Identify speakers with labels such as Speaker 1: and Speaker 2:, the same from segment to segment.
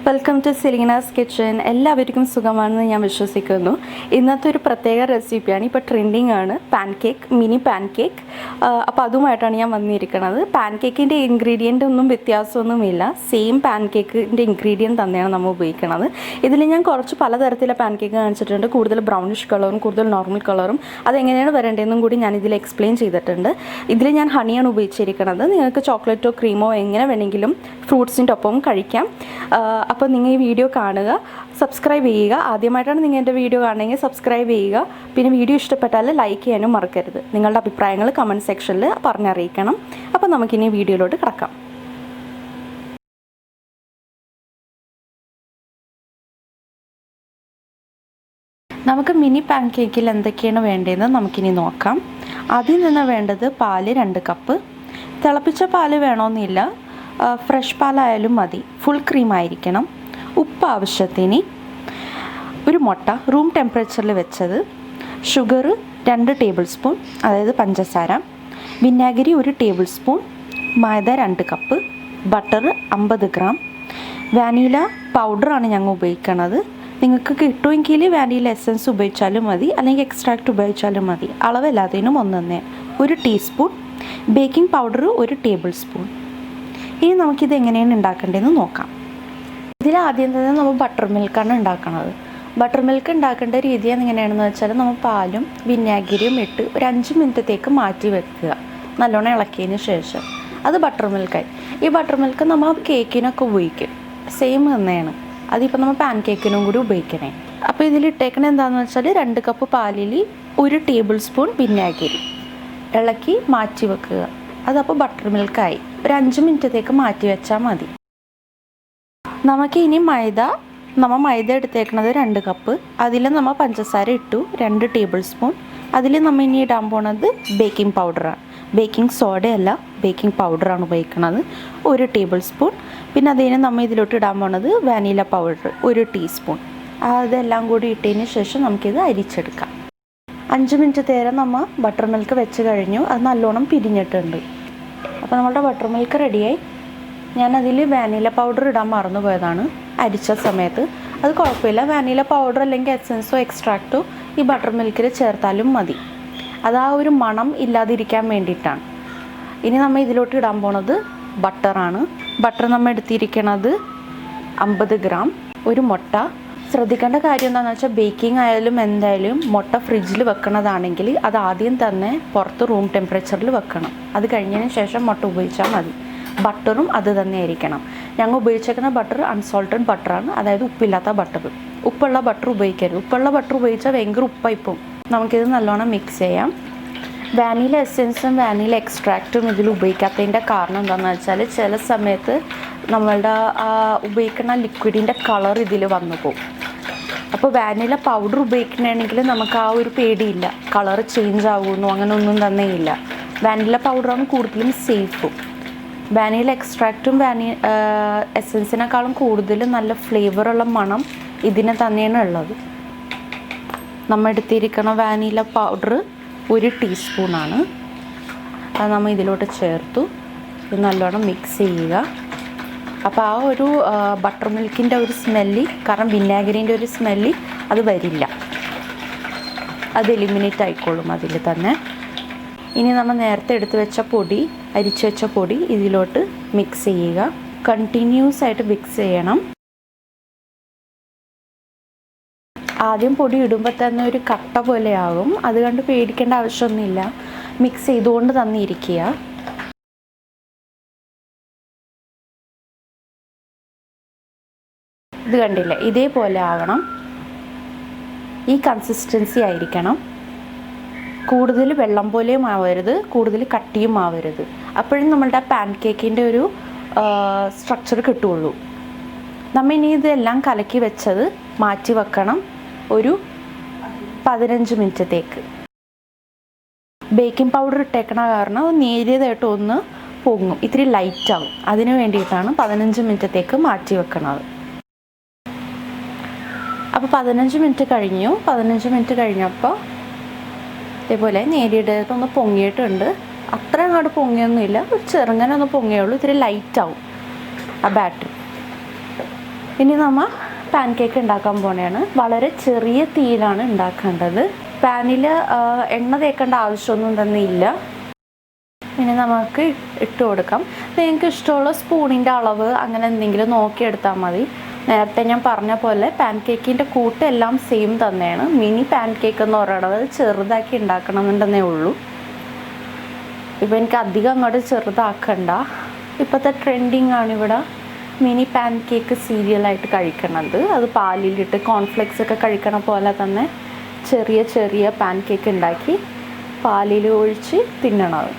Speaker 1: Welcome to സെലീനാസ് kitchen. എല്ലാവർക്കും സുഖമാണെന്ന് ഞാൻ വിശ്വസിക്കുന്നു. ഇന്നത്തെ ഒരു പ്രത്യേക റെസിപ്പിയാണ്, ഇപ്പോൾ ട്രെൻഡിങ് ആണ്, പാൻകേക്ക്, മിനി പാൻകേക്ക്. അപ്പോൾ അതുമായിട്ടാണ് ഞാൻ വന്നിരിക്കുന്നത്. പാൻകേക്കിൻ്റെ ഇൻഗ്രീഡിയൻ്റ് ഒന്നും വ്യത്യാസമൊന്നുമില്ല, സെയിം പാൻകേക്കിൻ്റെ ഇൻഗ്രീഡിയൻറ്റ് തന്നെയാണ് നമ്മൾ ഉപയോഗിക്കുന്നത്. ഇതിൽ ഞാൻ കുറച്ച് പലതരത്തിലെ പാൻകേക്ക് കാണിച്ചിട്ടുണ്ട്, കൂടുതൽ ബ്രൗണിഷ് കളറും കൂടുതൽ നോർമൽ കളറും. അതെങ്ങനെയാണ് വരേണ്ടതെന്നും കൂടി ഞാൻ ഇതിൽ എക്സ്പ്ലെയിൻ ചെയ്തിട്ടുണ്ട്. ഇതിൽ ഞാൻ ഹണിയാണ് ഉപയോഗിച്ചിരിക്കുന്നത്. നിങ്ങൾക്ക് ചോക്ലേറ്റോ ക്രീമോ എങ്ങനെ വേണമെങ്കിലും ഫ്രൂട്ട്സിൻ്റെ ഒപ്പം കഴിക്കാം. അപ്പോൾ നിങ്ങൾ ഈ വീഡിയോ കാണുക, സബ്സ്ക്രൈബ് ചെയ്യുക. ആദ്യമായിട്ടാണ് നിങ്ങൾ എൻ്റെ വീഡിയോ കാണുന്നതെങ്കിൽ സബ്സ്ക്രൈബ് ചെയ്യുക. പിന്നെ വീഡിയോ ഇഷ്ടപ്പെട്ടാൽ ലൈക്ക് ചെയ്യാനും മറക്കരുത്. നിങ്ങളുടെ അഭിപ്രായങ്ങൾ കമൻറ്റ് സെക്ഷനിൽ പറഞ്ഞറിയിക്കണം. അപ്പോൾ നമുക്കിനി വീഡിയോയിലോട്ട് കിടക്കാം. നമുക്ക് മിനി പാൻ കേക്കിൽ എന്തൊക്കെയാണ് വേണ്ടതെന്ന് നമുക്കിനി നോക്കാം. ആദ്യം തന്നെ വേണ്ടത് പാല് 2 കപ്പ്. തിളപ്പിച്ച പാല് വേണമെന്നില്ല, ഫ്രഷ് പാലായാലും മതി. ഫുൾ ക്രീം ആയിരിക്കണം. ഉപ്പ് ആവശ്യത്തിന്. ഒരു മുട്ട റൂം ടെമ്പറേച്ചറിൽ വെച്ചത്. ഷുഗർ 2 ടേബിൾ സ്പൂൺ, അതായത് പഞ്ചസാര. വിനാഗിരി 1 ടേബിൾ സ്പൂൺ. മൈദ 2 കപ്പ്. Butter 50 gram. വാനില പൗഡറാണ് ഞങ്ങൾ ഉപയോഗിക്കുന്നത്. നിങ്ങൾക്ക് കിട്ടുമെങ്കിൽ വാനില എസൻസ് ഉപയോഗിച്ചാലും മതി, അല്ലെങ്കിൽ എക്സ്ട്രാക്റ്റ് ഉപയോഗിച്ചാലും മതി. അളവെല്ലാത്തിനും 1 1 teaspoon. Baking powder 1 table spoon. ഇനി നമുക്കിത് എങ്ങനെയാണ് ഉണ്ടാക്കേണ്ടതെന്ന് നോക്കാം. ഇതിൽ ആദ്യം തന്നെ നമ്മൾ ബട്ടർ മിൽക്കാണ് ഉണ്ടാക്കുന്നത്. ബട്ടർ മിൽക്ക് ഉണ്ടാക്കേണ്ട രീതി എങ്ങനെയാണെന്ന് വെച്ചാൽ, നമ്മൾ പാലും വിനാഗിരിയും ഇട്ട് ഒരു 5 മിനിറ്റത്തേക്ക് മാറ്റി വെക്കുക, നല്ലോണം ഇളക്കിയതിന് ശേഷം. അത് ബട്ടർ മിൽക്കായി. ഈ ബട്ടർ മിൽക്ക് നമ്മൾ കേക്കിനൊക്കെ ഉപയോഗിക്കും, സെയിം തന്നെയാണ്. അതിപ്പോൾ നമ്മൾ പാൻ കേക്കിനും കൂടി ഉപയോഗിക്കണേ. അപ്പോൾ ഇതിലിട്ടേക്കണ എന്താണെന്ന് വെച്ചാൽ, 2 കപ്പ് പാലിൽ 1 ടേബിൾ സ്പൂൺ വിനാഗിരി ഇളക്കി മാറ്റി വെക്കുക. അതപ്പോൾ ബട്ടർ മിൽക്കായി. ഒരു 5 മിനിറ്റത്തേക്ക് മാറ്റി വെച്ചാൽ മതി. നമുക്ക് ഇനി നമ്മൾ മൈദ എടുത്തേക്കണത് 2 കപ്പ്. അതിൽ നമ്മൾ പഞ്ചസാര ഇട്ടു 2 ടേബിൾ സ്പൂൺ. അതിൽ നമ്മൾ ഇനി ഇടാൻ പോണത് ബേക്കിംഗ് പൗഡറാണ്. ബേക്കിംഗ് സോഡയല്ല, ബേക്കിംഗ് പൗഡറാണ് ഉപയോഗിക്കുന്നത്, 1 ടേബിൾ സ്പൂൺ. പിന്നെ അതിന് നമ്മൾ ഇതിലോട്ട് ഇടാൻ പോണത് വാനില പൗഡർ 1 ടീസ്പൂൺ. അതെല്ലാം കൂടി ഇട്ടതിന് ശേഷം നമുക്കിത് അരിച്ചെടുക്കാം. 5 മിനിറ്റ് നേരം നമ്മൾ ബട്ടർ മിൽക്ക് വെച്ച് കഴിഞ്ഞു. അത് നല്ലോണം പിരിഞ്ഞിട്ടുണ്ട്. അപ്പോൾ നമ്മളുടെ ബട്ടർ മിൽക്ക് റെഡിയായി. ഞാനതിൽ വാനില പൗഡർ ഇടാൻ മറന്നു പോയതാണ് അരിച്ച സമയത്ത്. അത് കുഴപ്പമില്ല, വാനില പൗഡർ അല്ലെങ്കിൽ എസൻസോ എക്സ്ട്രാക്റ്റോ ഈ ബട്ടർ മിൽക്കിൽ ചേർത്താലും മതി. അത് ആ ഒരു മണം ഇല്ലാതിരിക്കാൻ വേണ്ടിയിട്ടാണ്. ഇനി നമ്മൾ ഇതിലോട്ട് ഇടാൻ പോണത് ബട്ടറാണ്. ബട്ടർ നമ്മൾ എടുത്തിരിക്കണത് 50 ഗ്രാം. ഒരു മുട്ട. ശ്രദ്ധിക്കേണ്ട കാര്യം എന്താണെന്ന് വെച്ചാൽ, ബേക്കിംഗ് ആയാലും എന്തായാലും മുട്ട ഫ്രിഡ്ജിൽ വെക്കണതാണെങ്കിൽ അത് ആദ്യം തന്നെ പുറത്ത് റൂം ടെമ്പറേച്ചറിൽ വെക്കണം. അത് കഴിഞ്ഞതിന് ശേഷം മുട്ട ഉപയോഗിച്ചാൽ മതി. ബട്ടറും അത് തന്നെ ആയിരിക്കണം. ഞങ്ങൾ ഉപയോഗിച്ചേക്കുന്ന ബട്ടർ അൺസോൾട്ടഡ് ബട്ടറാണ്, അതായത് ഉപ്പില്ലാത്ത ബട്ടർ. ഉപ്പുള്ള ബട്ടർ ഉപയോഗിക്കരുത്. ഉപ്പുള്ള ബട്ടർ ഉപയോഗിച്ചാൽ ഭയങ്കര ഉപ്പായിപ്പോൾ. നമുക്കിത് നല്ലോണം മിക്സ് ചെയ്യാം. വാനില എസെൻസും വാനില എക്സ്ട്രാക്റ്റും ഇതിൽ ഉപയോഗിക്കാത്തതിൻ്റെ കാരണം എന്താണെന്ന് വെച്ചാൽ, ചില സമയത്ത് നമ്മളുടെ ഉപയോഗിക്കുന്ന ലിക്വിഡിൻ്റെ കളർ ഇതിൽ വന്നു പോകും. അപ്പോൾ വാനില പൗഡർ ഉപയോഗിക്കണമെങ്കിൽ നമുക്ക് ആ ഒരു പേടിയില്ല, കളർ ചേഞ്ച് ആകുമെന്നോ അങ്ങനെ ഒന്നും തന്നെയില്ല. വാനില പൗഡറാണ് കൂടുതലും സേഫും. വാനില എക്സ്ട്രാക്റ്റും എസെൻസിനേക്കാളും കൂടുതൽ നല്ല ഫ്ലേവറുള്ള മണം ഇതിന് തന്നെയാണ് ഉള്ളത്. നമ്മൾ എടുത്തിരിക്കുന്ന വാനില പൗഡർ 1 ടീസ്പൂണാണ്. അത് നമ്മൾ ഇതിലോട്ട് ചേർത്തു. ഇത് നല്ലോണം മിക്സ് ചെയ്യുക. അപ്പോൾ ആ ഒരു ബട്ടർ മിൽക്കിൻ്റെ ഒരു സ്മെല്ല്, കാരണം വിനാഗിരിൻ്റെ ഒരു സ്മെല്ല് അത് വരില്ല, അത് എലിമിനേറ്റ് ആയിക്കോളും അതിൽ തന്നെ. ഇനി നമ്മൾ നേരത്തെ എടുത്ത് വെച്ച പൊടി, അരിച്ചു വെച്ച പൊടി ഇതിലോട്ട് മിക്സ് ചെയ്യുക. കണ്ടിന്യൂസ് ആയിട്ട് മിക്സ് ചെയ്യണം. ആദ്യം പൊടി ഇടുമ്പോൾ തന്നെ ഒരു കട്ട പോലെ ആകും, അത് കണ്ട് പേടിക്കേണ്ട ആവശ്യമൊന്നുമില്ല. മിക്സ് ചെയ്തുകൊണ്ട് തന്നെ ഇരിക്കുക. ഇത് കണ്ടില്ലേ, ഇതേപോലെ ആവണം. ഈ കൺസിസ്റ്റൻസി ആയിരിക്കണം. കൂടുതൽ വെള്ളം പോലെയും ആവരുത്, കൂടുതൽ കട്ടിയും ആവരുത്. അപ്പോഴും നമ്മളുടെ പാൻ കേക്കിൻ്റെ ഒരു സ്ട്രക്ചർ കിട്ടുകയുള്ളൂ. നമ്മൾ ഇനി ഇതെല്ലാം കലക്കി വെച്ചത് മാറ്റി വെക്കണം ഒരു 15 മിനിറ്റത്തേക്ക്. ബേക്കിംഗ് പൗഡർ ഇട്ടേക്കണ കാരണം നേരിയതായിട്ട് ഒന്ന് പൊങ്ങും, ഇത്തിരി ലൈറ്റ് ആവും. അതിന് വേണ്ടിയിട്ടാണ് 15 മിനിറ്റത്തേക്ക് മാറ്റി വെക്കണത്. അപ്പോൾ 15 മിനിറ്റ് കഴിഞ്ഞു. 15 മിനിറ്റ് കഴിഞ്ഞപ്പോൾ ഇതേപോലെ നേരിയതായിട്ടൊന്ന് പൊങ്ങിയിട്ടുണ്ട്. അത്ര അങ്ങോട്ട് പൊങ്ങിയൊന്നുമില്ല, ഒരു ചെറുങ്ങനെ ഒന്ന് പൊങ്ങിയുള്ളൂ. ഇത്തിരി ലൈറ്റ് ആവും ആ ബാറ്ററി. ഇനി നമ്മൾ പാൻ കേക്ക് ഉണ്ടാക്കാൻ പോവുകയാണ്. വളരെ ചെറിയ തീയിലാണ് ഉണ്ടാക്കേണ്ടത്. പാനിൽ എണ്ണ തേക്കേണ്ട ആവശ്യമൊന്നും തന്നെ ഇല്ല. ഇനി നമുക്ക് ഇട്ട് കൊടുക്കാം. നിങ്ങൾക്ക് ഇഷ്ടമുള്ള സ്പൂണിൻ്റെ അളവ് അങ്ങനെ എന്തെങ്കിലും നോക്കിയെടുത്താൽ മതി. നേരത്തെ ഞാൻ പറഞ്ഞ പോലെ പാൻ കേക്കിൻ്റെ കൂട്ടെല്ലാം സെയിം തന്നെയാണ്. മിനി പാൻ കേക്ക് എന്ന് പറയുന്നത് ചെറുതാക്കി ഉണ്ടാക്കണമെന്നുണ്ടെന്നേ ഉള്ളൂ. ഇപ്പോൾ എനിക്ക് അധികം അങ്ങോട്ട് ചെറുതാക്കണ്ട. ഇപ്പോഴത്തെ ട്രെൻഡിങ് ആണ് ഇവിടെ മിനി പാൻ കേക്ക് സീരിയലായിട്ട് കഴിക്കണത്. അത് പാലിലിട്ട് കോൺഫ്ലെക്സ് ഒക്കെ കഴിക്കണ പോലെ തന്നെ ചെറിയ ചെറിയ പാൻ കേക്ക് ഉണ്ടാക്കി പാലിൽ ഒഴിച്ച് തിന്നണത്.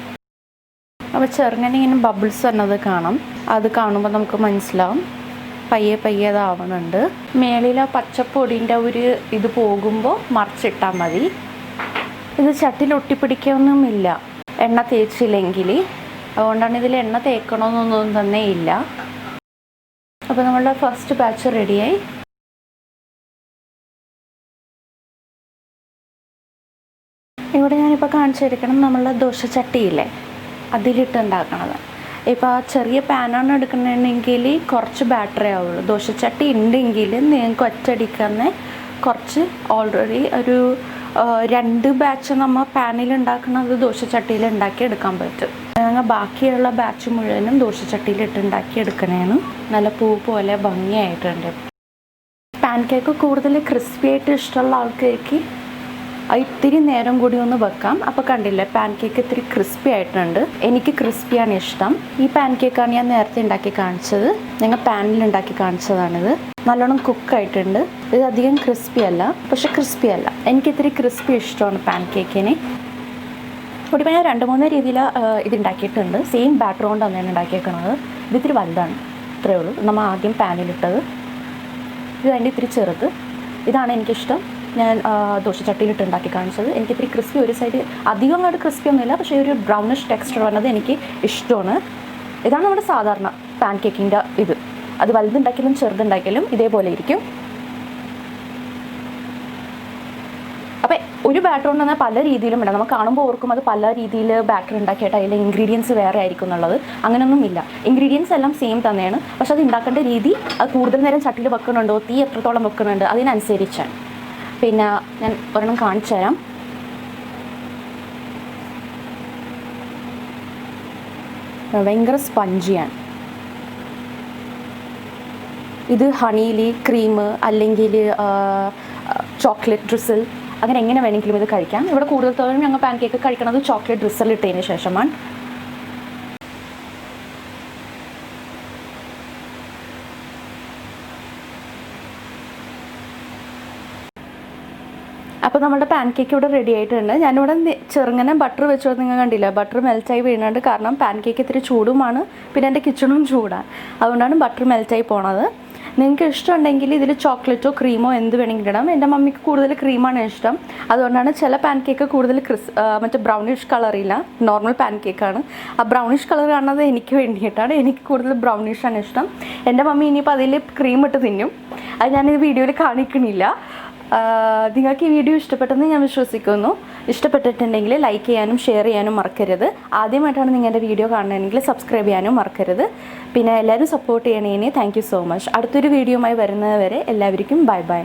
Speaker 1: അപ്പോൾ ചെറുങ്ങനെ ഇങ്ങനെ ബബിൾസ് വന്നത് കാണാം. അത് കാണുമ്പോൾ നമുക്ക് മനസ്സിലാവും പയ്യെ പയ്യെ അതാവുന്നുണ്ട്. മേളിലെ പച്ചപ്പൊടിൻ്റെ ഒരു ഇത് പോകുമ്പോൾ മറിച്ചിട്ടാൽ മതി. ഇത് ചട്ടിയിൽ ഒട്ടിപ്പിടിക്കൊന്നുമില്ല എണ്ണ തേച്ചില്ലെങ്കിൽ. അതുകൊണ്ടാണ് ഇതിൽ എണ്ണ തേക്കണമെന്നൊന്നും തന്നെ ഇല്ല. അപ്പോൾ നമ്മളുടെ ഫസ്റ്റ് ബാച്ച് റെഡിയായി. ഇവിടെ ഞാനിപ്പോൾ കാണിച്ചിരിക്കണം നമ്മളുടെ ദോശച്ചട്ടിയില്ലേ, അതിലിട്ട് ഉണ്ടാക്കണത്. ഇപ്പോൾ ചെറിയ പാനാണ് എടുക്കണമെങ്കിൽ കുറച്ച് ബാറ്ററേ ആവുള്ളൂ. ദോശച്ചട്ടി ഉണ്ടെങ്കിൽ നിങ്ങൾക്ക് ഒറ്റയടിക്ക് തന്നെ കുറച്ച് ഓൾറെഡി ഒരു 2 ബാച്ച് നമ്മൾ പാനിൽ ഉണ്ടാക്കുന്നത് ദോശച്ചട്ടിയിൽ ഉണ്ടാക്കി എടുക്കാൻ പറ്റും. ഞങ്ങൾ ബാക്കിയുള്ള ബാച്ച് മുഴുവനും ദോശച്ചട്ടിയിലിട്ട് ഉണ്ടാക്കി എടുക്കണേന്ന്. നല്ല പൂ പോലെ ഭംഗിയായിട്ടുണ്ട്. പാൻ കേക്ക് കൂടുതൽ ക്രിസ്പി ആയിട്ട് ഇഷ്ടമുള്ള ആൾക്കാർക്ക് ഇത്തിരി നേരം കൂടി ഒന്ന് വെക്കാം. അപ്പോൾ കണ്ടില്ലേ, പാൻ കേക്ക് ഇത്തിരി ക്രിസ്പി ആയിട്ടുണ്ട്. എനിക്ക് ക്രിസ്പിയാണ് ഇഷ്ടം. ഈ പാൻ കേക്കാണ് ഞാൻ നേരത്തെ ഉണ്ടാക്കി കാണിച്ചത്. ഞങ്ങൾ പാനിൽ ഉണ്ടാക്കി കാണിച്ചതാണിത്. നല്ലോണം കുക്കായിട്ടുണ്ട്. ഇത് അധികം ക്രിസ്പി അല്ല, പക്ഷെ ക്രിസ്പി അല്ല. എനിക്ക് ഇത്തിരി ക്രിസ്പി ഇഷ്ടമാണ് പാൻ കേക്കിന്. ഇവിടെ ഞാൻ 2-3 രീതിയിൽ ഇതുണ്ടാക്കിയിട്ടുണ്ട്. സെയിം ബാറ്റർ കൊണ്ട് തന്നെയാണ് ഉണ്ടാക്കിയേക്കുന്നത്. ഇത് ഇത്തിരി വലുതാണ്, ഇത്രയേ ഉള്ളൂ. നമ്മൾ ആദ്യം പാനിലിട്ടത്. ഇത് അതിൻ്റെ ഇത്തിരി ചെറുത്. ഇതാണ് എനിക്കിഷ്ടം. ഞാൻ ദോശച്ചട്ടിയിലിട്ട് ഉണ്ടാക്കി കാണിച്ചത്. എനിക്ക് ഇത്തിരി ക്രിസ്പി, ഒരു സൈഡ് അധികം അങ്ങോട്ട് ക്രിസ്പി ഒന്നുമില്ല, പക്ഷേ ഒരു ബ്രൗണിഷ് ടെക്സ്ചർ വന്നത് എനിക്ക് ഇഷ്ടമാണ്. ഇതാണ് നമ്മുടെ സാധാരണ പാൻ കേക്കിൻ്റെ ഇത്. അത് വലുതുണ്ടാക്കിയാലും ചെറുതുണ്ടാക്കിയാലും ഇതേപോലെ ഇരിക്കും. അപ്പോൾ ഒരു ബാറ്റർ കൊണ്ട് തന്നെ പല രീതിയിലും ഇടാം. നമുക്ക് കാണുമ്പോൾ ഓർക്കും അത് പല രീതിയിൽ ബാറ്റർ ഉണ്ടാക്കിയിട്ട് അതിലെ ഇൻഗ്രീഡിയൻസ് വേറെ ആയിരിക്കും എന്നുള്ളത്. അങ്ങനെയൊന്നും ഇല്ല. ഇൻഗ്രീഡിയൻസ് എല്ലാം സെയിം തന്നെയാണ്. പക്ഷെ അത് ഉണ്ടാക്കേണ്ട രീതി, അത് കൂടുതൽ നേരം ചട്ടിയിൽ വെക്കുന്നുണ്ടോ, തീ എത്രത്തോളം വെക്കുന്നുണ്ട്, അതിനനുസരിച്ചാണ്. പിന്നെ ഞാൻ ഒരെണ്ണം കാണിച്ചു തരാം. ഭയങ്കര സ്പഞ്ചിയാണ്. ഇത് ഹണിയിൽ ക്രീം അല്ലെങ്കിൽ ചോക്ലേറ്റ് ഡ്രിസിൽ അങ്ങനെ എങ്ങനെ വേണമെങ്കിലും ഇത് കഴിക്കാം. ഇവിടെ കൂടുതലും ഞങ്ങൾ പാൻ കേക്ക് കഴിക്കുന്നത് ചോക്ലേറ്റ് ഡ്രിസിൽ ഇട്ടതിന് ശേഷമാണ്. അപ്പോൾ നമ്മുടെ പാൻ കേക്ക് ഇവിടെ റെഡി ആയിട്ടുണ്ട്. ഞാനിവിടെ ചെറുങ്ങനെ ബട്ടർ വെച്ചോ, നിങ്ങൾ കണ്ടില്ല, ബട്ടർ മെൽറ്റായി വീണുണ്ട്. കാരണം പാൻ കേക്ക് ഇത്തിരി ചൂടുമാണ്, പിന്നെ എൻ്റെ കിച്ചണും ചൂടാണ്. അതുകൊണ്ടാണ് ബട്ടർ മെൽറ്റായി പോണത്. നിങ്ങൾക്ക് ഇഷ്ടമുണ്ടെങ്കിൽ ഇതിൽ ചോക്ലേറ്റോ ക്രീമോ എന്ത് വേണമെങ്കിലും ഇടാം. എൻ്റെ മമ്മിക്ക് കൂടുതൽ ക്രീമാണ് ഇഷ്ടം. അതുകൊണ്ടാണ് ചില പാൻ കേക്ക് കൂടുതൽ മറ്റേ ബ്രൗണിഷ് കളറില്ല, നോർമൽ പാൻ കേക്കാണ്. ആ ബ്രൗണിഷ് കളർ കാണുന്നത് എനിക്ക് വേണ്ടിയിട്ടാണ്. എനിക്ക് കൂടുതൽ ബ്രൗണിഷാണ് ഇഷ്ടം. എൻ്റെ മമ്മി ഇനിയിപ്പോൾ അതിൽ ക്രീം ഇട്ട് തിന്നും. അത് ഞാനിത് വീഡിയോയിൽ കാണിക്കണില്ല. നിങ്ങൾക്ക് ഈ വീഡിയോ ഇഷ്ടപ്പെട്ടെന്ന് ഞാൻ വിശ്വസിക്കുന്നു. ഇഷ്ടപ്പെട്ടിട്ടുണ്ടെങ്കിൽ ലൈക്ക് ചെയ്യാനും ഷെയർ ചെയ്യാനും മറക്കരുത്. ആദ്യമായിട്ടാണ് നിങ്ങളുടെ വീഡിയോ കാണണമെങ്കിൽ സബ്സ്ക്രൈബ് ചെയ്യാനും മറക്കരുത്. പിന്നെ എല്ലാവരും സപ്പോർട്ട് ചെയ്യണേനെ താങ്ക് യു സോ മച്ച്. അടുത്തൊരു വീഡിയോയുമായി വരുന്നത് വരെ എല്ലാവർക്കും ബൈ ബൈ.